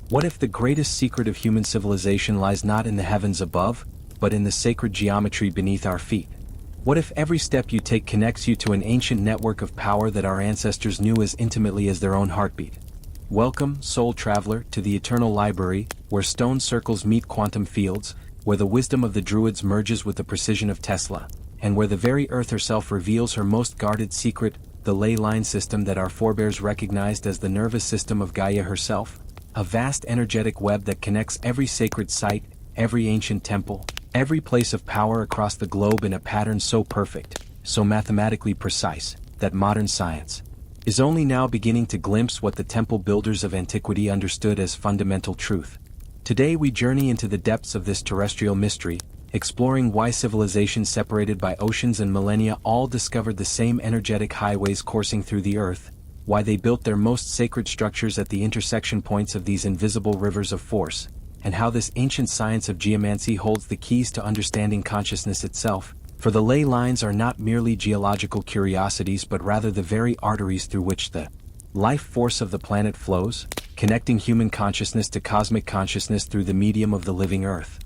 What if the greatest secret of human civilization lies not in the heavens above, but in the sacred geometry beneath our feet? What if every step you take connects you to an ancient network of power that our ancestors knew as intimately as their own heartbeat? Welcome, soul traveler, to the eternal library, where stone circles meet quantum fields, where the wisdom of the Druids merges with the precision of Tesla, and where the very earth herself reveals her most guarded secret, the ley line system that our forebears recognized as the nervous system of Gaia herself, a vast energetic web that connects every sacred site, every ancient temple, every place of power across the globe in a pattern so perfect, so mathematically precise, that modern science is only now beginning to glimpse what the temple builders of antiquity understood as fundamental truth. Today we journey into the depths of this terrestrial mystery, exploring why civilizations separated by oceans and millennia all discovered the same energetic highways coursing through the earth, why they built their most sacred structures at the intersection points of these invisible rivers of force, and how this ancient science of geomancy holds the keys to understanding consciousness itself. For the ley lines are not merely geological curiosities but rather the very arteries through which the life force of the planet flows, connecting human consciousness to cosmic consciousness through the medium of the living earth.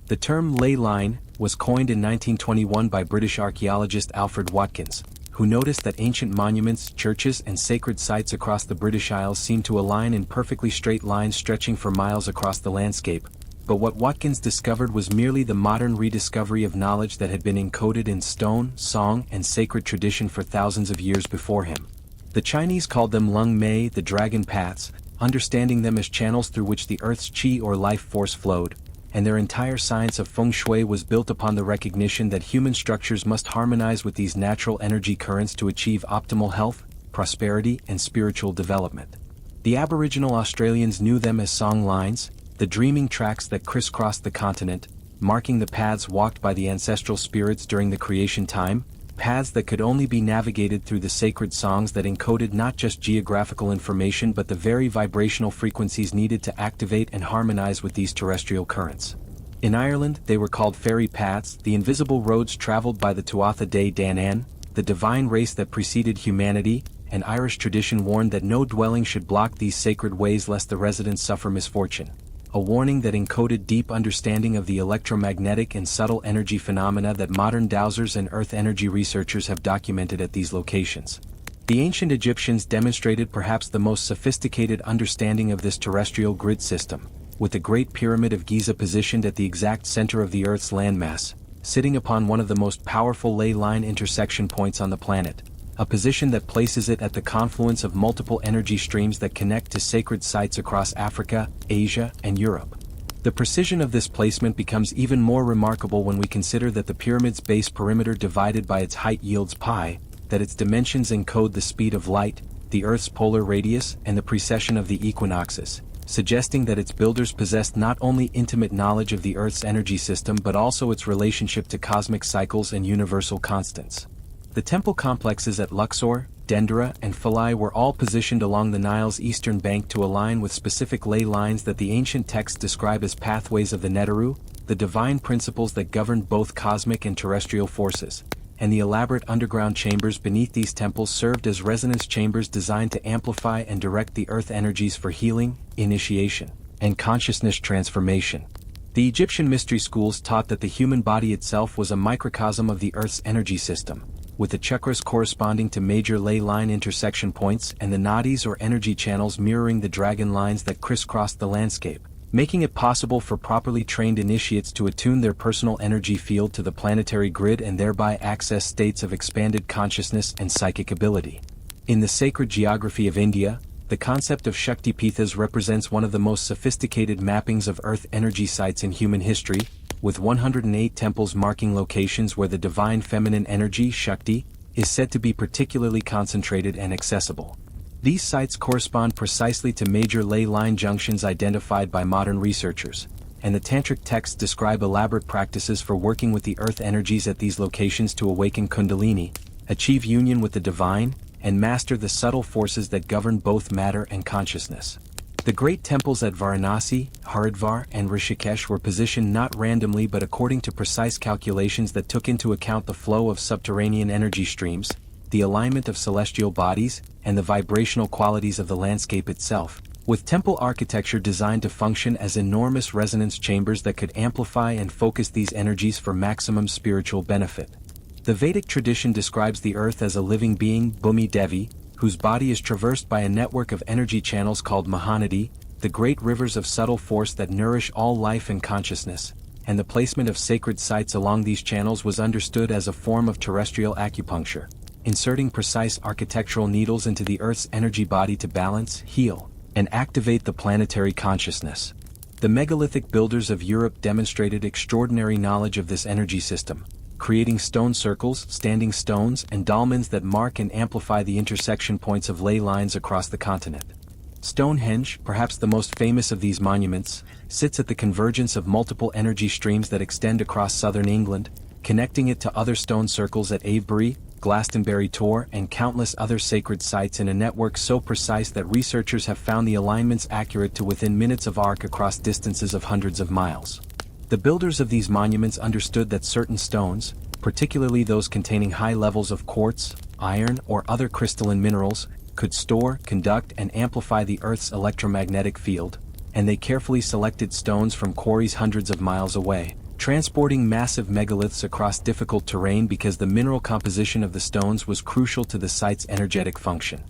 The term ley line was coined in 1921 by British archaeologist Alfred Watkins, who noticed that ancient monuments, churches, and sacred sites across the British Isles seemed to align in perfectly straight lines stretching for miles across the landscape. But what Watkins discovered was merely the modern rediscovery of knowledge that had been encoded in stone, song, and sacred tradition for thousands of years before him. The Chinese called them lung mei, the dragon paths, understanding them as channels through which the earth's qi or life force flowed, and their entire science of feng shui was built upon the recognition that human structures must harmonize with these natural energy currents to achieve optimal health, prosperity, and spiritual development. The Aboriginal Australians knew them as song lines, the dreaming tracks that crisscrossed the continent, marking the paths walked by the ancestral spirits during the creation time, paths that could only be navigated through the sacred songs that encoded not just geographical information but the very vibrational frequencies needed to activate and harmonize with these terrestrial currents. In Ireland, they were called fairy paths, the invisible roads traveled by the Tuatha De Danann, the divine race that preceded humanity, and Irish tradition warned that no dwelling should block these sacred ways lest the residents suffer misfortune. A warning that encoded deep understanding of the electromagnetic and subtle energy phenomena that modern dowsers and earth energy researchers have documented at these locations. The ancient Egyptians demonstrated perhaps the most sophisticated understanding of this terrestrial grid system, with the Great Pyramid of Giza positioned at the exact center of the Earth's landmass, sitting upon one of the most powerful ley line intersection points on the planet, a position that places it at the confluence of multiple energy streams that connect to sacred sites across Africa, Asia, and Europe. The precision of this placement becomes even more remarkable when we consider that the pyramid's base perimeter divided by its height yields pi, that its dimensions encode the speed of light, the Earth's polar radius, and the precession of the equinoxes, suggesting that its builders possessed not only intimate knowledge of the Earth's energy system but also its relationship to cosmic cycles and universal constants. The temple complexes at Luxor, Dendera, and Philae were all positioned along the Nile's eastern bank to align with specific ley lines that the ancient texts describe as pathways of the Neteru, the divine principles that governed both cosmic and terrestrial forces, and the elaborate underground chambers beneath these temples served as resonance chambers designed to amplify and direct the earth energies for healing, initiation, and consciousness transformation. The Egyptian mystery schools taught that the human body itself was a microcosm of the Earth's energy system, with the chakras corresponding to major ley line intersection points and the nadis or energy channels mirroring the dragon lines that crisscrossed the landscape, making it possible for properly trained initiates to attune their personal energy field to the planetary grid and thereby access states of expanded consciousness and psychic ability. In the sacred geography of India, the concept of Shaktipithas represents one of the most sophisticated mappings of earth energy sites in human history, with 108 temples marking locations where the divine feminine energy, Shakti, is said to be particularly concentrated and accessible. These sites correspond precisely to major ley line junctions identified by modern researchers, and the tantric texts describe elaborate practices for working with the earth energies at these locations to awaken Kundalini, achieve union with the divine, and master the subtle forces that govern both matter and consciousness. The great temples at Varanasi, Haridwar, and Rishikesh were positioned not randomly but according to precise calculations that took into account the flow of subterranean energy streams, the alignment of celestial bodies, and the vibrational qualities of the landscape itself, with temple architecture designed to function as enormous resonance chambers that could amplify and focus these energies for maximum spiritual benefit. The Vedic tradition describes the earth as a living being, Bhumi Devi, whose body is traversed by a network of energy channels called Mahanadi, the great rivers of subtle force that nourish all life and consciousness, and the placement of sacred sites along these channels was understood as a form of terrestrial acupuncture, inserting precise architectural needles into the Earth's energy body to balance, heal, and activate the planetary consciousness. The megalithic builders of Europe demonstrated extraordinary knowledge of this energy system, creating stone circles, standing stones, and dolmens that mark and amplify the intersection points of ley lines across the continent. Stonehenge, perhaps the most famous of these monuments, sits at the convergence of multiple energy streams that extend across southern England, connecting it to other stone circles at Avebury, Glastonbury Tor, and countless other sacred sites in a network so precise that researchers have found the alignments accurate to within minutes of arc across distances of hundreds of miles. The builders of these monuments understood that certain stones, particularly those containing high levels of quartz, iron, or other crystalline minerals, could store, conduct, and amplify the Earth's electromagnetic field, and they carefully selected stones from quarries hundreds of miles away, transporting massive megaliths across difficult terrain because the mineral composition of the stones was crucial to the site's energetic function.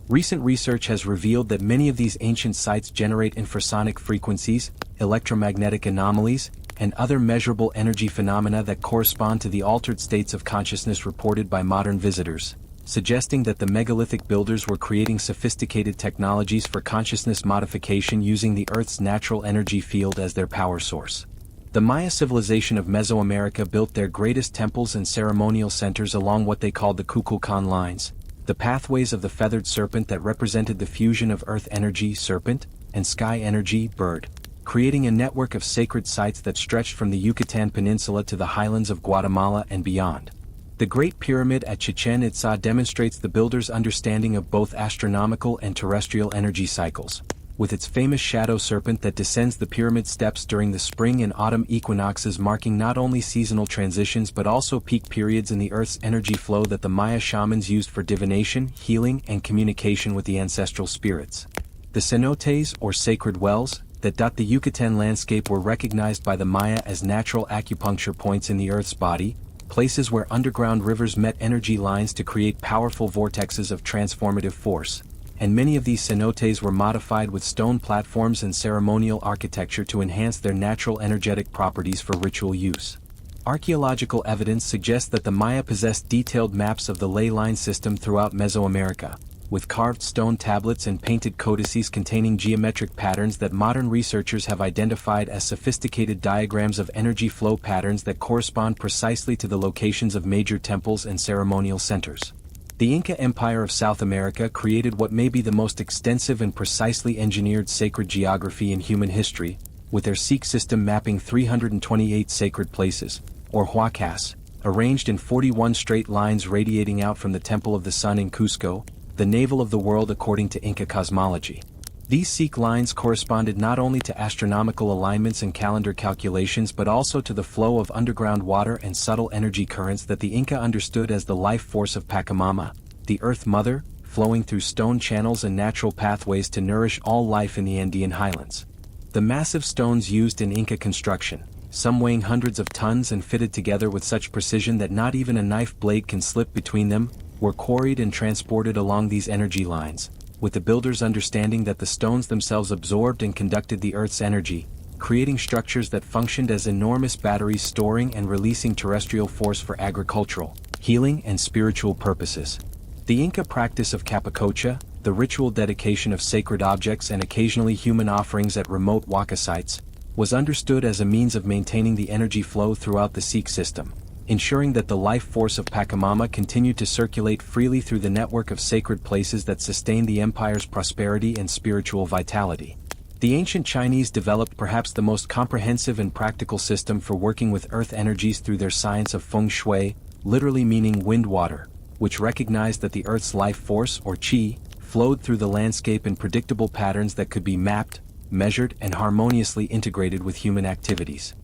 Recent research has revealed that many of these ancient sites generate infrasonic frequencies, electromagnetic anomalies, and other measurable energy phenomena that correspond to the altered states of consciousness reported by modern visitors, suggesting that the megalithic builders were creating sophisticated technologies for consciousness modification using the Earth's natural energy field as their power source. The Maya civilization of Mesoamerica built their greatest temples and ceremonial centers along what they called the Kukulkan lines, the pathways of the feathered serpent that represented the fusion of earth energy, serpent, and sky energy, bird, creating a network of sacred sites that stretched from the Yucatan Peninsula to the highlands of Guatemala and beyond. The Great Pyramid at Chichen Itza demonstrates the builders' understanding of both astronomical and terrestrial energy cycles, with its famous shadow serpent that descends the pyramid steps during the spring and autumn equinoxes, marking not only seasonal transitions but also peak periods in the Earth's energy flow that the Maya shamans used for divination, healing, and communication with the ancestral spirits. The cenotes, or sacred wells, that dot the Yucatan landscape were recognized by the Maya as natural acupuncture points in the Earth's body, places where underground rivers met energy lines to create powerful vortexes of transformative force, and many of these cenotes were modified with stone platforms and ceremonial architecture to enhance their natural energetic properties for ritual use. Archaeological evidence suggests that the Maya possessed detailed maps of the ley line system throughout Mesoamerica, with carved stone tablets and painted codices containing geometric patterns that modern researchers have identified as sophisticated diagrams of energy flow patterns that correspond precisely to the locations of major temples and ceremonial centers. The Inca Empire of South America created what may be the most extensive and precisely engineered sacred geography in human history, with their ceque system mapping 328 sacred places, or huacas, arranged in 41 straight lines radiating out from the Temple of the Sun in Cusco, the navel of the world according to Inca cosmology. These ceque lines corresponded not only to astronomical alignments and calendar calculations but also to the flow of underground water and subtle energy currents that the Inca understood as the life force of Pachamama, the Earth Mother, flowing through stone channels and natural pathways to nourish all life in the Andean highlands. The massive stones used in Inca construction, some weighing hundreds of tons and fitted together with such precision that not even a knife blade can slip between them, were quarried and transported along these energy lines, with the builders understanding that the stones themselves absorbed and conducted the Earth's energy, creating structures that functioned as enormous batteries storing and releasing terrestrial force for agricultural, healing, and spiritual purposes. The Inca practice of capacocha, the ritual dedication of sacred objects and occasionally human offerings at remote waka sites, was understood as a means of maintaining the energy flow throughout the ceque system, ensuring that the life force of Pachamama continued to circulate freely through the network of sacred places that sustained the empire's prosperity and spiritual vitality. The ancient Chinese developed perhaps the most comprehensive and practical system for working with earth energies through their science of feng shui, literally meaning wind-water, which recognized that the Earth's life force, or qi, flowed through the landscape in predictable patterns that could be mapped, measured, and harmoniously integrated with human activities.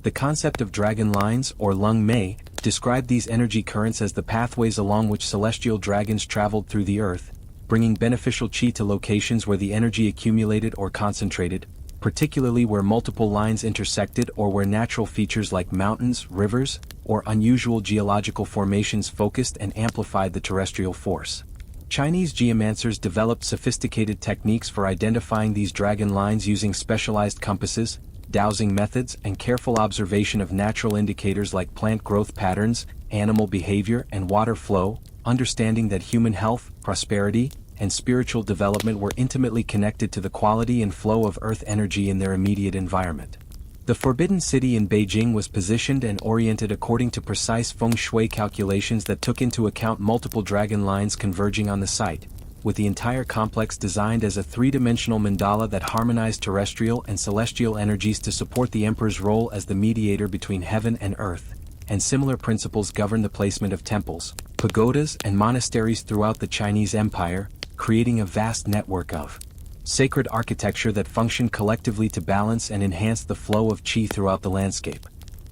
The concept of dragon lines, or lung mei, described these energy currents as the pathways along which celestial dragons traveled through the earth, bringing beneficial qi to locations where the energy accumulated or concentrated, particularly where multiple lines intersected or where natural features like mountains, rivers, or unusual geological formations focused and amplified the terrestrial force. Chinese geomancers developed sophisticated techniques for identifying these dragon lines using specialized compasses, dowsing methods, and careful observation of natural indicators like plant growth patterns, animal behavior, and water flow, understanding that human health, prosperity, and spiritual development were intimately connected to the quality and flow of earth energy in their immediate environment. The Forbidden City in Beijing was positioned and oriented according to precise feng shui calculations that took into account multiple dragon lines converging on the site, with the entire complex designed as a three-dimensional mandala that harmonized terrestrial and celestial energies to support the emperor's role as the mediator between heaven and earth, and similar principles govern the placement of temples, pagodas, and monasteries throughout the Chinese Empire, creating a vast network of sacred architecture that functioned collectively to balance and enhance the flow of qi throughout the landscape.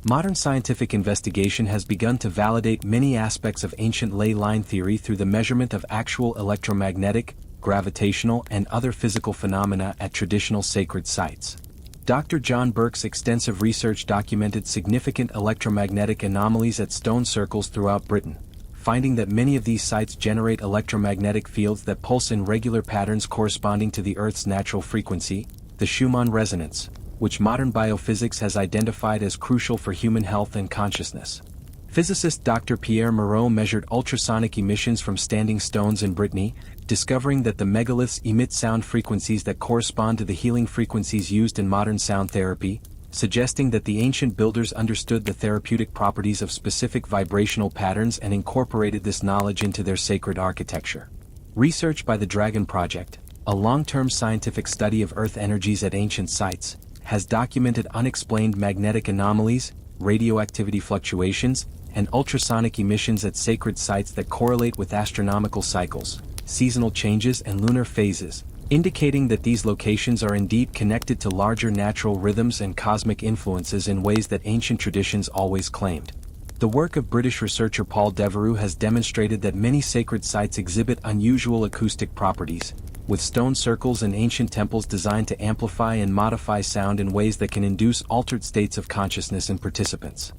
Modern scientific investigation has begun to validate many aspects of ancient ley line theory through the measurement of actual electromagnetic, gravitational, and other physical phenomena at traditional sacred sites. Dr. John Burke's extensive research documented significant electromagnetic anomalies at stone circles throughout Britain, finding that many of these sites generate electromagnetic fields that pulse in regular patterns corresponding to the Earth's natural frequency, the Schumann resonance, which modern biophysics has identified as crucial for human health and consciousness. Physicist Dr. Pierre Moreau measured ultrasonic emissions from standing stones in Brittany, discovering that the megaliths emit sound frequencies that correspond to the healing frequencies used in modern sound therapy, suggesting that the ancient builders understood the therapeutic properties of specific vibrational patterns and incorporated this knowledge into their sacred architecture. Research by the Dragon Project, a long-term scientific study of Earth energies at ancient sites, has documented unexplained magnetic anomalies, radioactivity fluctuations, and ultrasonic emissions at sacred sites that correlate with astronomical cycles, seasonal changes, and lunar phases, indicating that these locations are indeed connected to larger natural rhythms and cosmic influences in ways that ancient traditions always claimed. The work of British researcher Paul Devereux has demonstrated that many sacred sites exhibit unusual acoustic properties, with stone circles and ancient temples designed to amplify and modify sound in ways that can induce altered states of consciousness in participants.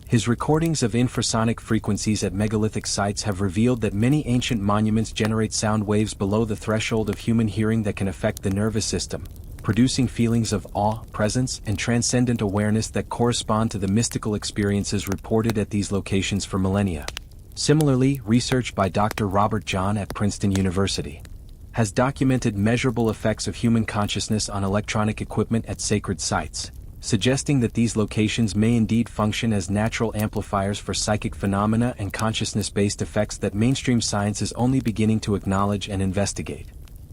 His recordings of infrasonic frequencies at megalithic sites have revealed that many ancient monuments generate sound waves below the threshold of human hearing that can affect the nervous system, producing feelings of awe, presence, and transcendent awareness that correspond to the mystical experiences reported at these locations for millennia. Similarly, research by Dr. Robert John at Princeton University has documented measurable effects of human consciousness on electronic equipment at sacred sites, suggesting that these locations may indeed function as natural amplifiers for psychic phenomena and consciousness-based effects that mainstream science is only beginning to acknowledge and investigate.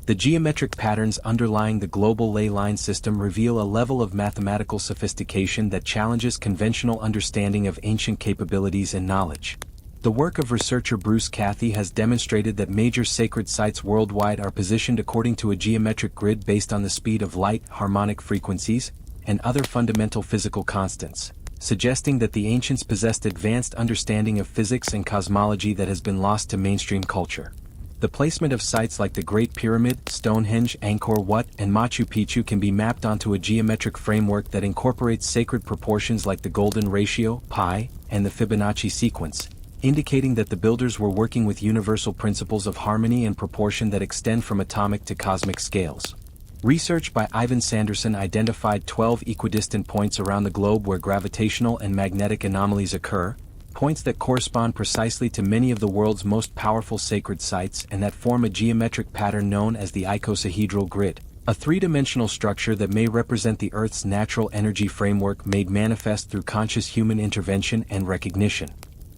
The geometric patterns underlying the global ley line system reveal a level of mathematical sophistication that challenges conventional understanding of ancient capabilities and knowledge. The work of researcher Bruce Cathy has demonstrated that major sacred sites worldwide are positioned according to a geometric grid based on the speed of light, harmonic frequencies, and other fundamental physical constants, suggesting that the ancients possessed advanced understanding of physics and cosmology that has been lost to mainstream culture. The placement of sites like the Great Pyramid, Stonehenge, Angkor Wat, and Machu Picchu can be mapped onto a geometric framework that incorporates sacred proportions like the Golden Ratio, pi, and the Fibonacci sequence, indicating that the builders were working with universal principles of harmony and proportion that extend from atomic to cosmic scales. Research by Ivan Sanderson identified 12 equidistant points around the globe where gravitational and magnetic anomalies occur, points that correspond precisely to many of the world's most powerful sacred sites and that form a geometric pattern known as the icosahedral grid, a three-dimensional structure that may represent the Earth's natural energy framework made manifest through conscious human intervention and recognition.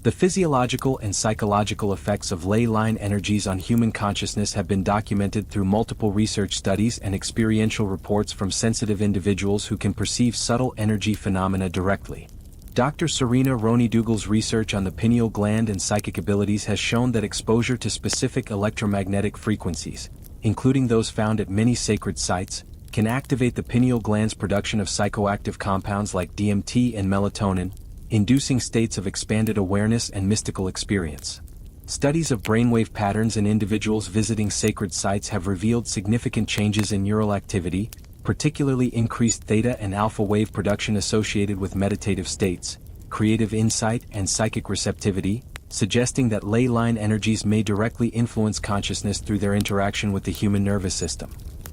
The physiological and psychological effects of ley line energies on human consciousness have been documented through multiple research studies and experiential reports from sensitive individuals who can perceive subtle energy phenomena directly. Dr. Serena Roney-Dougal's research on the pineal gland and psychic abilities has shown that exposure to specific electromagnetic frequencies, including those found at many sacred sites, can activate the pineal gland's production of psychoactive compounds like DMT and melatonin, inducing states of expanded awareness and mystical experience. Studies of brainwave patterns in individuals visiting sacred sites have revealed significant changes in neural activity, particularly increased theta and alpha wave production associated with meditative states, creative insight and psychic receptivity, suggesting that ley line energies may directly influence consciousness through their interaction with the human nervous system.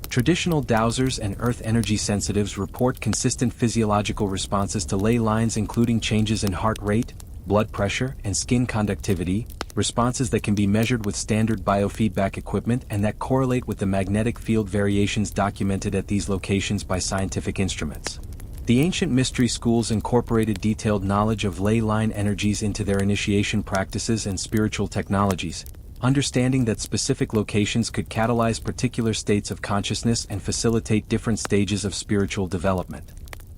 Traditional dowsers and earth energy sensitives report consistent physiological responses to ley lines, including changes in heart rate, blood pressure, and skin conductivity, responses that can be measured with standard biofeedback equipment and that correlate with the magnetic field variations documented at these locations by scientific instruments. The ancient mystery schools incorporated detailed knowledge of ley line energies into their initiation practices and spiritual technologies, understanding that specific locations could catalyze particular states of consciousness and facilitate different stages of spiritual development.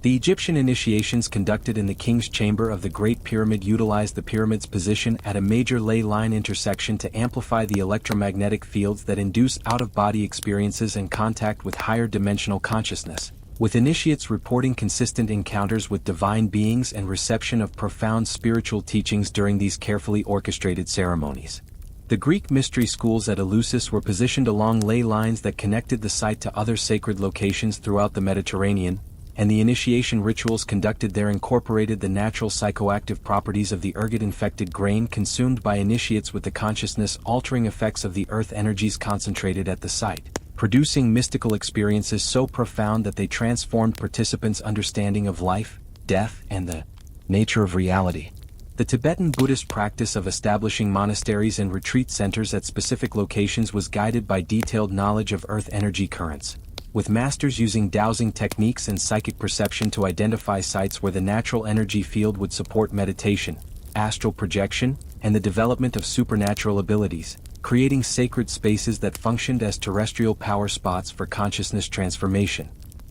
The Egyptian initiations conducted in the King's Chamber of the Great Pyramid utilized the pyramid's position at a major ley line intersection to amplify the electromagnetic fields that induce out-of-body experiences and contact with higher dimensional consciousness, with initiates reporting consistent encounters with divine beings and reception of profound spiritual teachings during these carefully orchestrated ceremonies. The Greek mystery schools at Eleusis were positioned along ley lines that connected the site to other sacred locations throughout the Mediterranean, and the initiation rituals conducted there incorporated the natural psychoactive properties of the ergot-infected grain consumed by initiates with the consciousness-altering effects of the earth energies concentrated at the site, producing mystical experiences so profound that they transformed participants' understanding of life, death, and the nature of reality. The Tibetan Buddhist practice of establishing monasteries and retreat centers at specific locations was guided by detailed knowledge of earth energy currents, with masters using dowsing techniques and psychic perception to identify sites where the natural energy field would support meditation, astral projection, and the development of supernatural abilities, creating sacred spaces that functioned as terrestrial power spots for consciousness transformation.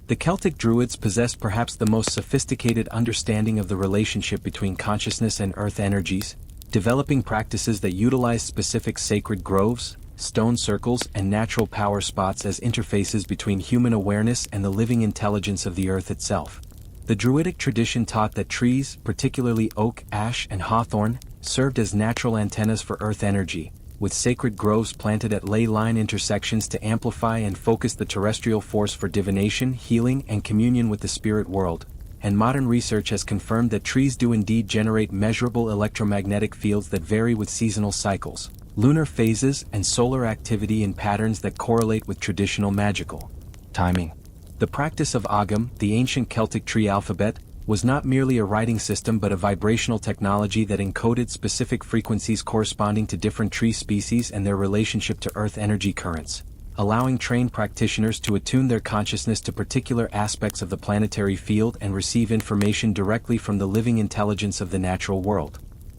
The Celtic Druids possessed perhaps the most sophisticated understanding of the relationship between consciousness and earth energies, developing practices that utilized specific sacred groves, stone circles, and natural power spots as interfaces between human awareness and the living intelligence of the earth itself. The Druidic tradition taught that trees, particularly oak, ash, and hawthorn, served as natural antennas for earth energy, with sacred groves planted at ley line intersections to amplify and focus the terrestrial force for divination, healing, and communion with the spirit world. And modern research has confirmed that trees do indeed generate measurable electromagnetic fields that vary with seasonal cycles, lunar phases, and solar activity in patterns that correlate with traditional magical timing. The practice of Agam, the ancient Celtic tree alphabet, was not merely a writing system but a vibrational technology that encoded specific frequencies corresponding to different tree species and their relationship to earth energy currents, allowing trained practitioners to attune their consciousness to particular aspects of the planetary field and receive information directly from the living intelligence of the natural world.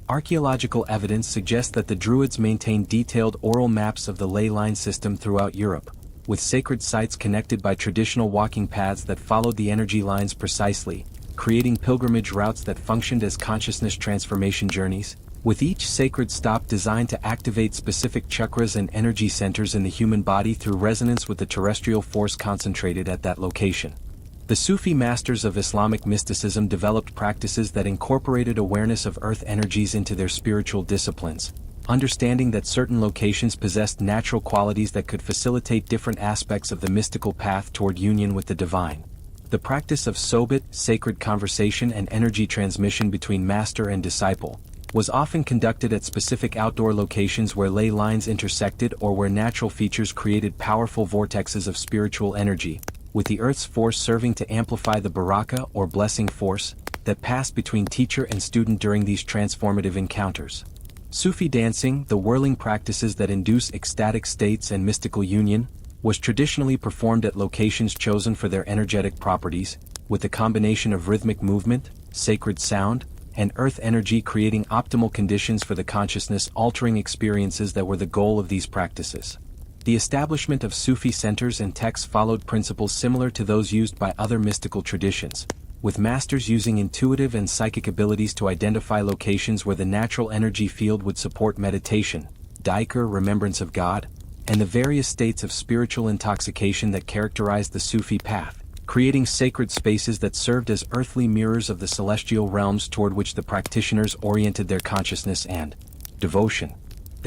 Archaeological evidence suggests that the Druids maintained detailed oral maps of the ley line system throughout Europe, with sacred sites connected by traditional walking paths that followed the energy lines precisely, creating pilgrimage routes that functioned as consciousness transformation journeys, with each sacred stop designed to activate specific chakras and energy centers in the human body through resonance with the terrestrial force concentrated at that location. The Sufi masters of Islamic mysticism developed practices that incorporated awareness of earth energies into their spiritual disciplines, understanding that certain locations possessed natural qualities that could facilitate different aspects of the mystical path toward union with the divine. The practice of sohbet, sacred conversation and energy transmission between master and disciple, was often conducted at specific outdoor locations where ley lines intersected or where natural features created powerful vortexes of spiritual energy, with the earth's force serving to amplify the baraka or blessing force that passed between teacher and student during these transformative encounters. Sufi dancing, the whirling practices that induce ecstatic states and mystical union, was traditionally performed at locations chosen for their energetic properties, with the combination of rhythmic movement, sacred sound, and earth energy creating optimal conditions for the consciousness-altering experiences that were the goal of these practices. The establishment of Sufi centers and texts followed principles similar to those used by other mystical traditions, with masters using intuitive and psychic abilities to identify locations where the natural energy field would support meditation, dhikr, remembrance of God, and the various states of spiritual intoxication that characterized the Sufi path, creating sacred spaces that served as earthly mirrors of the celestial realms toward which the practitioners oriented their consciousness and devotion.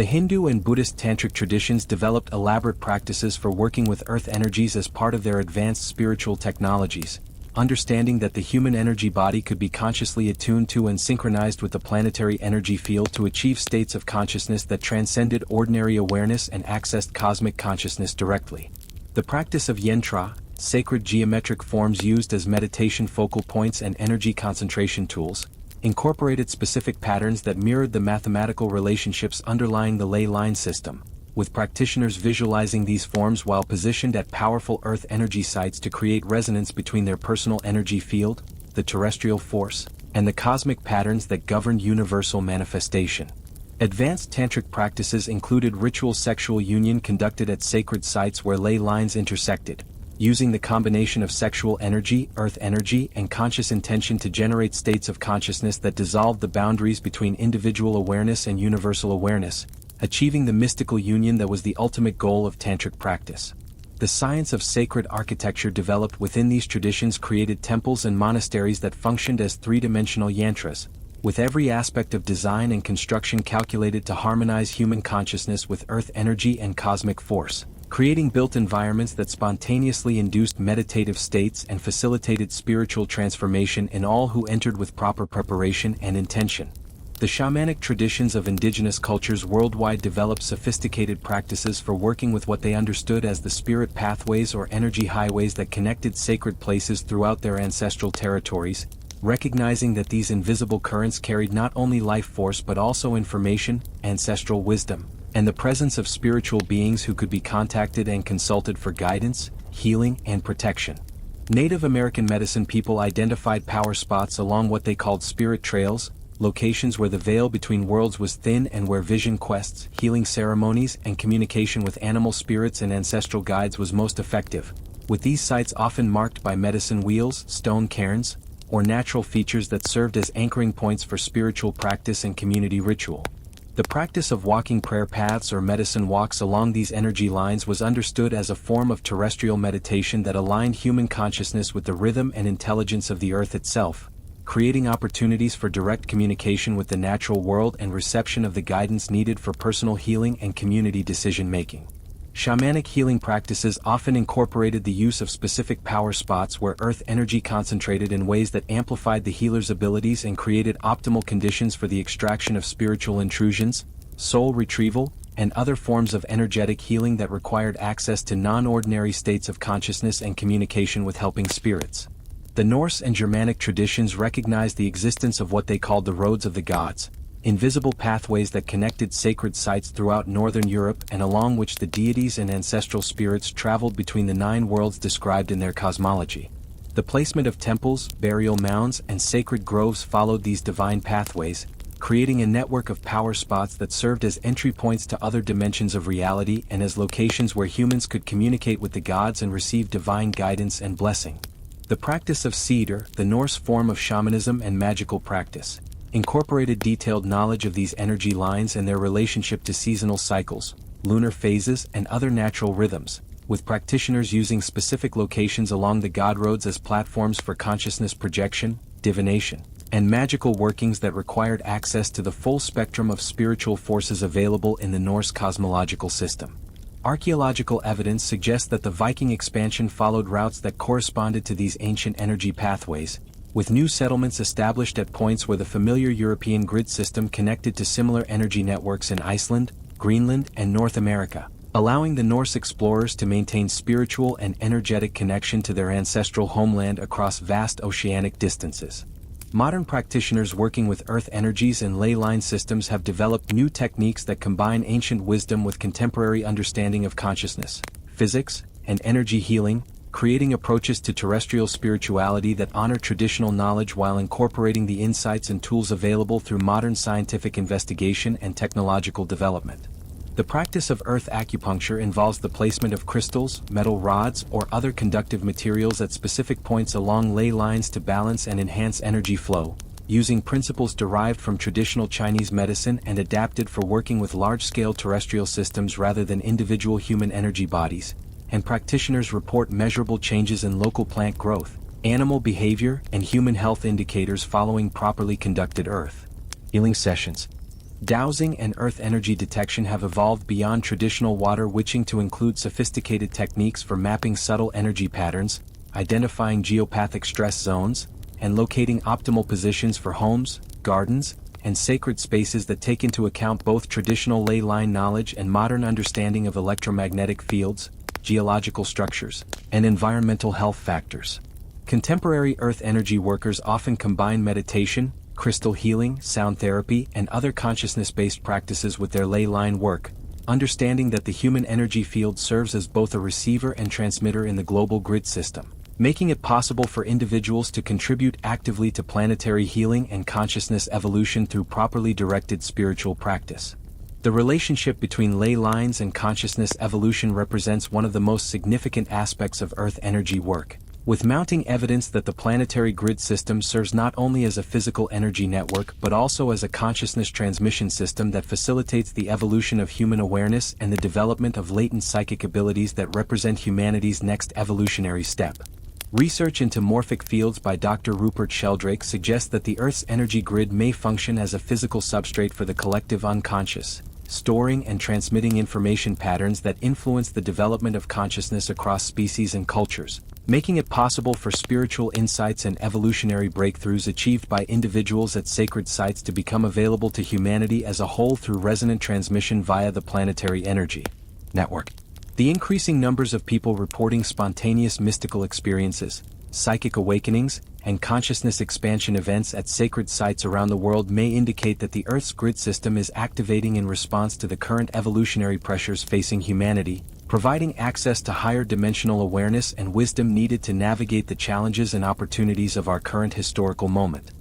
The Hindu and Buddhist tantric traditions developed elaborate practices for working with earth energies as part of their advanced spiritual technologies, understanding that the human energy body could be consciously attuned to and synchronized with the planetary energy field to achieve states of consciousness that transcended ordinary awareness and accessed cosmic consciousness directly. The practice of yantra, sacred geometric forms used as meditation focal points and energy concentration tools, incorporated specific patterns that mirrored the mathematical relationships underlying the ley line system, with practitioners visualizing these forms while positioned at powerful earth energy sites to create resonance between their personal energy field, the terrestrial force, and the cosmic patterns that governed universal manifestation. Advanced tantric practices included ritual sexual union conducted at sacred sites where ley lines intersected, using the combination of sexual energy, earth energy, and conscious intention to generate states of consciousness that dissolved the boundaries between individual awareness and universal awareness, achieving the mystical union that was the ultimate goal of tantric practice. The science of sacred architecture developed within these traditions created temples and monasteries that functioned as three-dimensional yantras, with every aspect of design and construction calculated to harmonize human consciousness with earth energy and cosmic force, creating built environments that spontaneously induced meditative states and facilitated spiritual transformation in all who entered with proper preparation and intention. The shamanic traditions of indigenous cultures worldwide developed sophisticated practices for working with what they understood as the spirit pathways or energy highways that connected sacred places throughout their ancestral territories, recognizing that these invisible currents carried not only life force but also information, ancestral wisdom, and the presence of spiritual beings who could be contacted and consulted for guidance, healing, and protection. Native American medicine people identified power spots along what they called spirit trails, locations where the veil between worlds was thin and where vision quests, healing ceremonies, and communication with animal spirits and ancestral guides was most effective, with these sites often marked by medicine wheels, stone cairns, or natural features that served as anchoring points for spiritual practice and community ritual. The practice of walking prayer paths or medicine walks along these energy lines was understood as a form of terrestrial meditation that aligned human consciousness with the rhythm and intelligence of the earth itself, creating opportunities for direct communication with the natural world and reception of the guidance needed for personal healing and community decision-making. Shamanic healing practices often incorporated the use of specific power spots where earth energy concentrated in ways that amplified the healer's abilities and created optimal conditions for the extraction of spiritual intrusions, soul retrieval, and other forms of energetic healing that required access to non-ordinary states of consciousness and communication with helping spirits. The Norse and Germanic traditions recognized the existence of what they called the roads of the gods, invisible pathways that connected sacred sites throughout northern Europe and along which the deities and ancestral spirits traveled between the 9 worlds described in their cosmology. The placement of temples, burial mounds, and sacred groves followed these divine pathways, creating a network of power spots that served as entry points to other dimensions of reality and as locations where humans could communicate with the gods and receive divine guidance and blessing. The practice of Cedar, the Norse form of shamanism and magical practice, incorporated detailed knowledge of these energy lines and their relationship to seasonal cycles, lunar phases, and other natural rhythms, with practitioners using specific locations along the god roads as platforms for consciousness projection, divination, and magical workings that required access to the full spectrum of spiritual forces available in the Norse cosmological system. Archaeological evidence suggests that the Viking expansion followed routes that corresponded to these ancient energy pathways, with new settlements established at points where the familiar European grid system connected to similar energy networks in Iceland, Greenland, and North America, allowing the Norse explorers to maintain spiritual and energetic connection to their ancestral homeland across vast oceanic distances. Modern practitioners working with earth energies and ley line systems have developed new techniques that combine ancient wisdom with contemporary understanding of consciousness, physics, and energy healing, creating approaches to terrestrial spirituality that honor traditional knowledge while incorporating the insights and tools available through modern scientific investigation and technological development. The practice of earth acupuncture involves the placement of crystals, metal rods, or other conductive materials at specific points along ley lines to balance and enhance energy flow, using principles derived from traditional Chinese medicine and adapted for working with large-scale terrestrial systems rather than individual human energy bodies, and practitioners report measurable changes in local plant growth, animal behavior, and human health indicators following properly conducted earth healing sessions. Dowsing and earth energy detection have evolved beyond traditional water witching to include sophisticated techniques for mapping subtle energy patterns, identifying geopathic stress zones, and locating optimal positions for homes, gardens, and sacred spaces that take into account both traditional ley line knowledge and modern understanding of electromagnetic fields, geological structures, and environmental health factors. Contemporary earth energy workers often combine meditation, crystal healing, sound therapy, and other consciousness-based practices with their ley line work, understanding that the human energy field serves as both a receiver and transmitter in the global grid system, making it possible for individuals to contribute actively to planetary healing and consciousness evolution through properly directed spiritual practice. The relationship between ley lines and consciousness evolution represents one of the most significant aspects of earth energy work, with mounting evidence that the planetary grid system serves not only as a physical energy network but also as a consciousness transmission system that facilitates the evolution of human awareness and the development of latent psychic abilities that represent humanity's next evolutionary step. Research into morphic fields by Dr. Rupert Sheldrake suggests that the Earth's energy grid may function as a physical substrate for the collective unconscious, storing and transmitting information patterns that influence the development of consciousness across species and cultures, making it possible for spiritual insights and evolutionary breakthroughs achieved by individuals at sacred sites to become available to humanity as a whole through resonant transmission via the planetary energy network. The increasing numbers of people reporting spontaneous mystical experiences, psychic awakenings, and consciousness expansion events at sacred sites around the world may indicate that the Earth's grid system is activating in response to the current evolutionary pressures facing humanity, providing access to higher dimensional awareness and wisdom needed to navigate the challenges and opportunities of our current historical moment.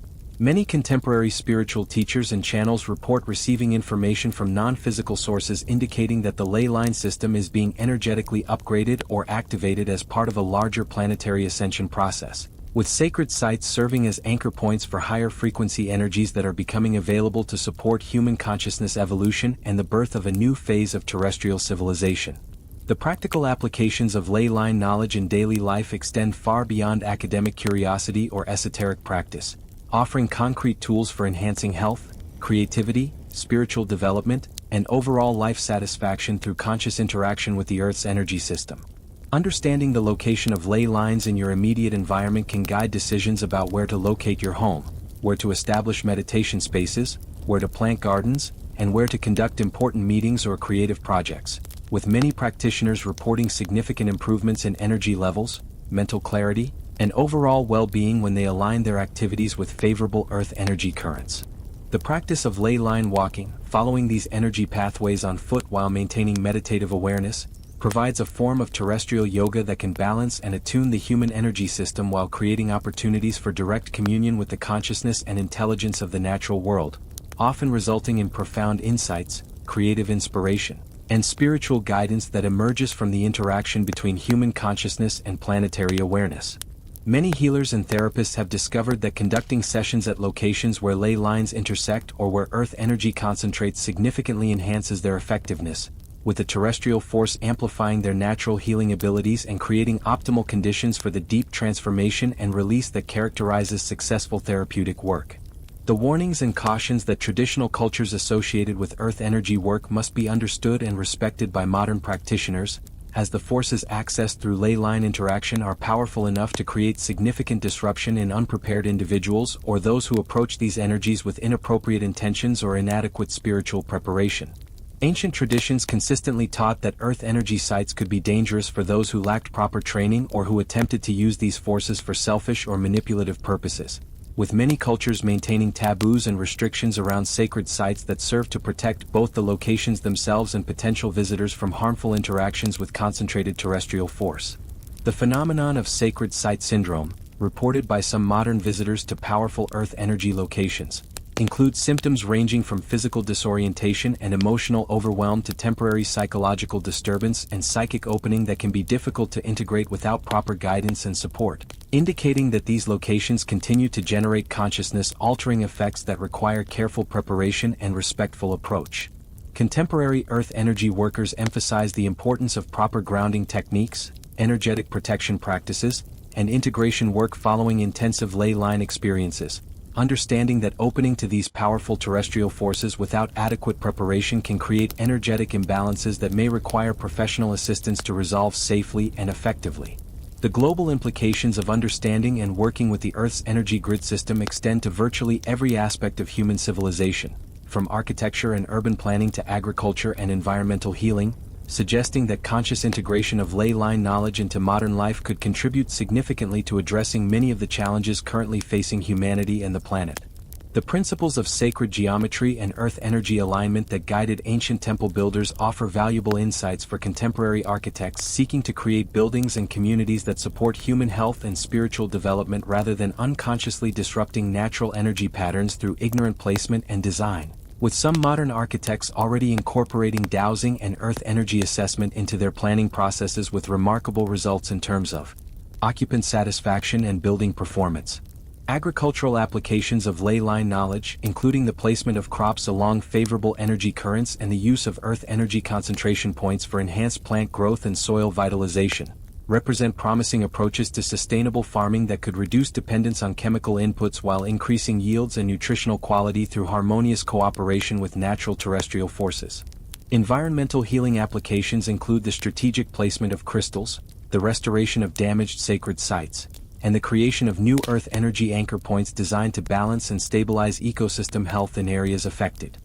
Many contemporary spiritual teachers and channels report receiving information from non-physical sources indicating that the ley line system is being energetically upgraded or activated as part of a larger planetary ascension process, with sacred sites serving as anchor points for higher frequency energies that are becoming available to support human consciousness evolution and the birth of a new phase of terrestrial civilization. The practical applications of ley line knowledge in daily life extend far beyond academic curiosity or esoteric practice, offering concrete tools for enhancing health, creativity, spiritual development, and overall life satisfaction through conscious interaction with the Earth's energy system. Understanding the location of ley lines in your immediate environment can guide decisions about where to locate your home, where to establish meditation spaces, where to plant gardens, and where to conduct important meetings or creative projects, with many practitioners reporting significant improvements in energy levels, mental clarity, and overall well-being when they align their activities with favorable Earth energy currents. The practice of ley line walking, following these energy pathways on foot while maintaining meditative awareness, provides a form of terrestrial yoga that can balance and attune the human energy system while creating opportunities for direct communion with the consciousness and intelligence of the natural world, often resulting in profound insights, creative inspiration, and spiritual guidance that emerges from the interaction between human consciousness and planetary awareness. Many healers and therapists have discovered that conducting sessions at locations where ley lines intersect or where Earth energy concentrates significantly enhances their effectiveness, with the terrestrial force amplifying their natural healing abilities and creating optimal conditions for the deep transformation and release that characterizes successful therapeutic work. The warnings and cautions that traditional cultures associated with Earth energy work must be understood and respected by modern practitioners, as the forces accessed through ley line interaction are powerful enough to create significant disruption in unprepared individuals or those who approach these energies with inappropriate intentions or inadequate spiritual preparation. Ancient traditions consistently taught that Earth energy sites could be dangerous for those who lacked proper training or who attempted to use these forces for selfish or manipulative purposes, with many cultures maintaining taboos and restrictions around sacred sites that serve to protect both the locations themselves and potential visitors from harmful interactions with concentrated terrestrial force. The phenomenon of sacred site syndrome, reported by some modern visitors to powerful Earth energy locations, includes symptoms ranging from physical disorientation and emotional overwhelm to temporary psychological disturbance and psychic opening that can be difficult to integrate without proper guidance and support, indicating that these locations continue to generate consciousness-altering effects that require careful preparation and respectful approach. Contemporary Earth energy workers emphasize the importance of proper grounding techniques, energetic protection practices, and integration work following intensive ley line experiences, understanding that opening to these powerful terrestrial forces without adequate preparation can create energetic imbalances that may require professional assistance to resolve safely and effectively. The global implications of understanding and working with the Earth's energy grid system extend to virtually every aspect of human civilization, from architecture and urban planning to agriculture and environmental healing, suggesting that conscious integration of ley line knowledge into modern life could contribute significantly to addressing many of the challenges currently facing humanity and the planet. The principles of sacred geometry and earth energy alignment that guided ancient temple builders offer valuable insights for contemporary architects seeking to create buildings and communities that support human health and spiritual development rather than unconsciously disrupting natural energy patterns through ignorant placement and design. With some modern architects already incorporating dowsing and earth energy assessment into their planning processes with remarkable results in terms of occupant satisfaction and building performance. Agricultural applications of ley line knowledge, including the placement of crops along favorable energy currents and the use of earth energy concentration points for enhanced plant growth and soil vitalization, represent promising approaches to sustainable farming that could reduce dependence on chemical inputs while increasing yields and nutritional quality through harmonious cooperation with natural terrestrial forces. Environmental healing applications include the strategic placement of crystals, the restoration of damaged sacred sites, and the creation of new earth energy anchor points designed to balance and stabilize ecosystem health in areas affected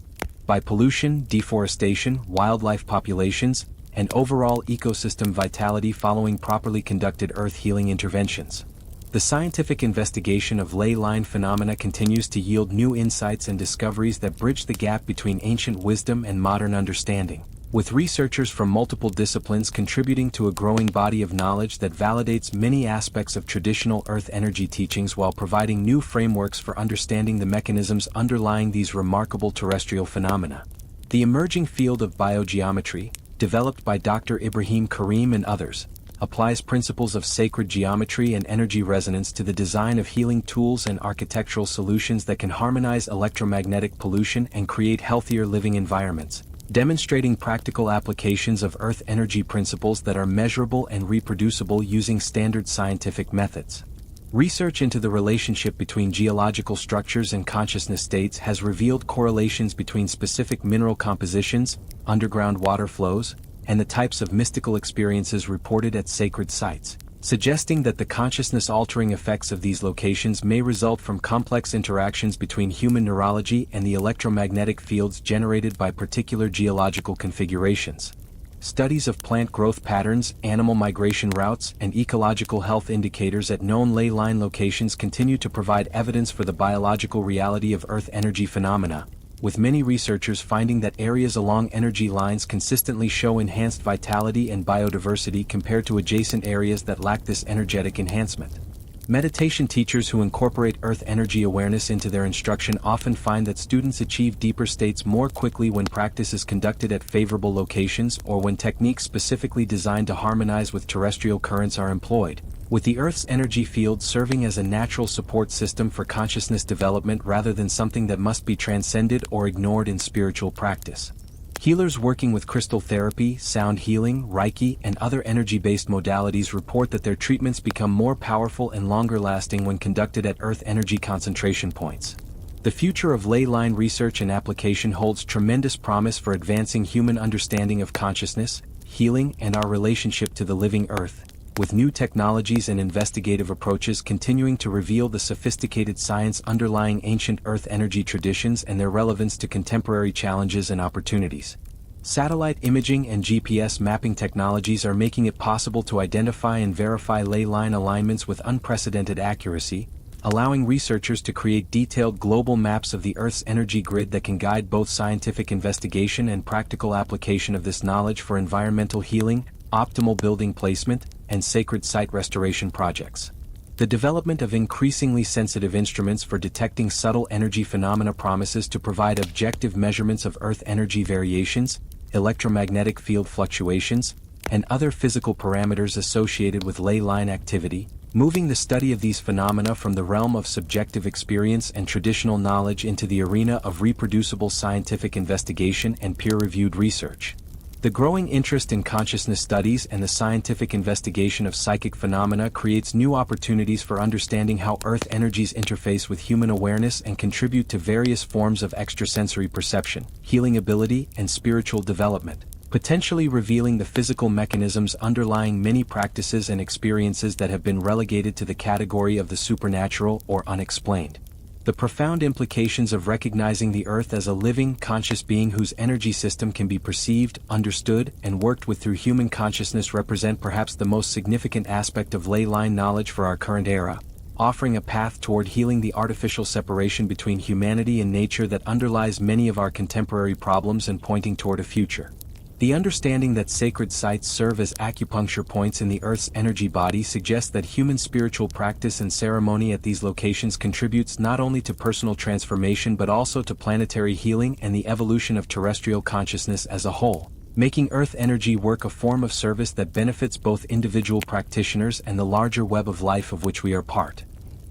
by pollution, deforestation, wildlife populations, and overall ecosystem vitality following properly conducted earth healing interventions. The scientific investigation of ley line phenomena continues to yield new insights and discoveries that bridge the gap between ancient wisdom and modern understanding, with researchers from multiple disciplines contributing to a growing body of knowledge that validates many aspects of traditional earth energy teachings while providing new frameworks for understanding the mechanisms underlying these remarkable terrestrial phenomena. The emerging field of biogeometry, developed by Dr. Ibrahim Karim and others, applies principles of sacred geometry and energy resonance to the design of healing tools and architectural solutions that can harmonize electromagnetic pollution and create healthier living environments, demonstrating practical applications of earth energy principles that are measurable and reproducible using standard scientific methods. Research into the relationship between geological structures and consciousness states has revealed correlations between specific mineral compositions, underground water flows, and the types of mystical experiences reported at sacred sites, suggesting that the consciousness-altering effects of these locations may result from complex interactions between human neurology and the electromagnetic fields generated by particular geological configurations. Studies of plant growth patterns, animal migration routes, and ecological health indicators at known ley line locations continue to provide evidence for the biological reality of earth energy phenomena, with many researchers finding that areas along energy lines consistently show enhanced vitality and biodiversity compared to adjacent areas that lack this energetic enhancement. Meditation teachers who incorporate earth energy awareness into their instruction often find that students achieve deeper states more quickly when practice is conducted at favorable locations or when techniques specifically designed to harmonize with terrestrial currents are employed, with the Earth's energy field serving as a natural support system for consciousness development rather than something that must be transcended or ignored in spiritual practice. Healers working with crystal therapy, sound healing, Reiki, and other energy-based modalities report that their treatments become more powerful and longer-lasting when conducted at earth energy concentration points. The future of ley line research and application holds tremendous promise for advancing human understanding of consciousness, healing, and our relationship to the living earth, with new technologies and investigative approaches continuing to reveal the sophisticated science underlying ancient earth energy traditions and their relevance to contemporary challenges and opportunities. Satellite imaging and GPS mapping technologies are making it possible to identify and verify ley line alignments with unprecedented accuracy, allowing researchers to create detailed global maps of the Earth's energy grid that can guide both scientific investigation and practical application of this knowledge for environmental healing, optimal building placement, and sacred site restoration projects. The development of increasingly sensitive instruments for detecting subtle energy phenomena promises to provide objective measurements of Earth energy variations, electromagnetic field fluctuations, and other physical parameters associated with ley line activity, moving the study of these phenomena from the realm of subjective experience and traditional knowledge into the arena of reproducible scientific investigation and peer-reviewed research. The growing interest in consciousness studies and the scientific investigation of psychic phenomena creates new opportunities for understanding how Earth energies interface with human awareness and contribute to various forms of extrasensory perception, healing ability, and spiritual development, potentially revealing the physical mechanisms underlying many practices and experiences that have been relegated to the category of the supernatural or unexplained. The profound implications of recognizing the Earth as a living, conscious being whose energy system can be perceived, understood, and worked with through human consciousness represent perhaps the most significant aspect of ley line knowledge for our current era, offering a path toward healing the artificial separation between humanity and nature that underlies many of our contemporary problems and pointing toward a future. The understanding that sacred sites serve as acupuncture points in the Earth's energy body suggests that human spiritual practice and ceremony at these locations contributes not only to personal transformation but also to planetary healing and the evolution of terrestrial consciousness as a whole, making Earth energy work a form of service that benefits both individual practitioners and the larger web of life of which we are part.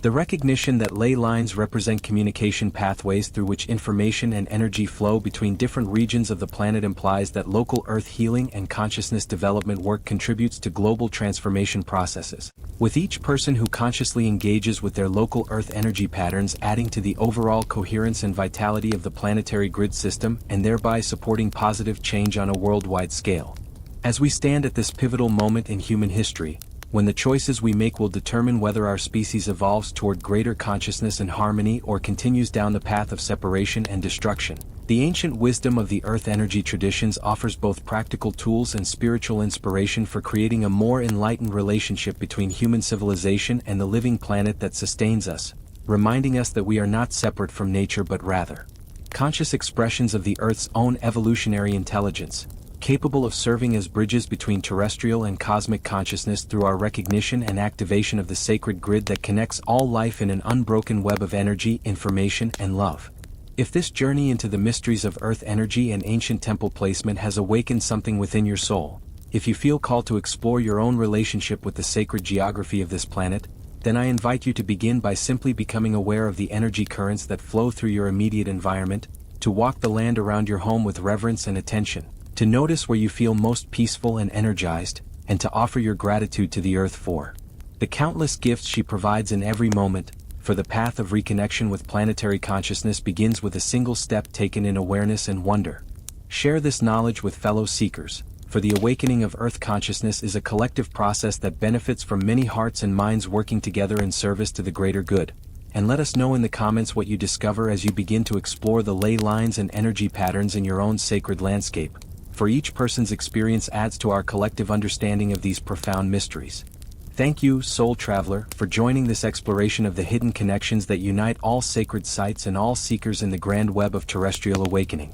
The recognition that ley lines represent communication pathways through which information and energy flow between different regions of the planet implies that local Earth healing and consciousness development work contributes to global transformation processes, with each person who consciously engages with their local Earth energy patterns adding to the overall coherence and vitality of the planetary grid system and thereby supporting positive change on a worldwide scale. As we stand at this pivotal moment in human history, when the choices we make will determine whether our species evolves toward greater consciousness and harmony or continues down the path of separation and destruction, the ancient wisdom of the Earth energy traditions offers both practical tools and spiritual inspiration for creating a more enlightened relationship between human civilization and the living planet that sustains us, reminding us that we are not separate from nature but rather conscious expressions of the Earth's own evolutionary intelligence, capable of serving as bridges between terrestrial and cosmic consciousness through our recognition and activation of the sacred grid that connects all life in an unbroken web of energy, information, and love. If this journey into the mysteries of Earth energy and ancient temple placement has awakened something within your soul, if you feel called to explore your own relationship with the sacred geography of this planet, then I invite you to begin by simply becoming aware of the energy currents that flow through your immediate environment, to walk the land around your home with reverence and attention, to notice where you feel most peaceful and energized, and to offer your gratitude to the Earth for the countless gifts she provides in every moment, for the path of reconnection with planetary consciousness begins with a single step taken in awareness and wonder. Share this knowledge with fellow seekers, for the awakening of Earth consciousness is a collective process that benefits from many hearts and minds working together in service to the greater good. And let us know in the comments what you discover as you begin to explore the ley lines and energy patterns in your own sacred landscape, for each person's experience adds to our collective understanding of these profound mysteries. Thank you, Soul Traveler, for joining this exploration of the hidden connections that unite all sacred sites and all seekers in the grand web of terrestrial awakening.